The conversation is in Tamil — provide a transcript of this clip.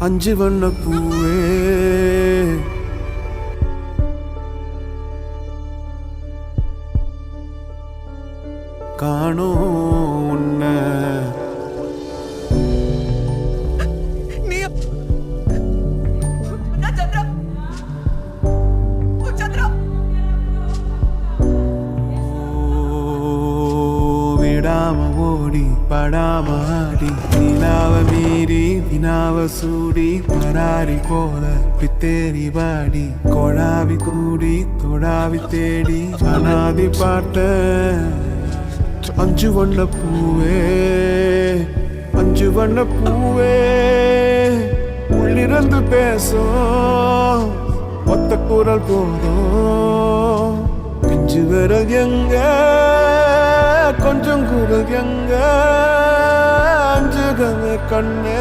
அஞ்சு வண்ண பூவே காணோம் உன்னை விடாம ஓடி படாம ஆடி நிலாவ மீறி வினாவ சூடி பராரி போல பித்தேரி வாடி கொழாவி கூடி தொடாவி தேடி அனாதி பாட்ட அஞ்சு வண்ண பூவே அஞ்சு வண்ண பூவே உள்ளிருந்து பேசும் ஒத்த குரல் போதும் பிஞ்சு விரல் எங்க கொஞ்சம் குரல் எங்க அஞ்சுகமே கண்ணே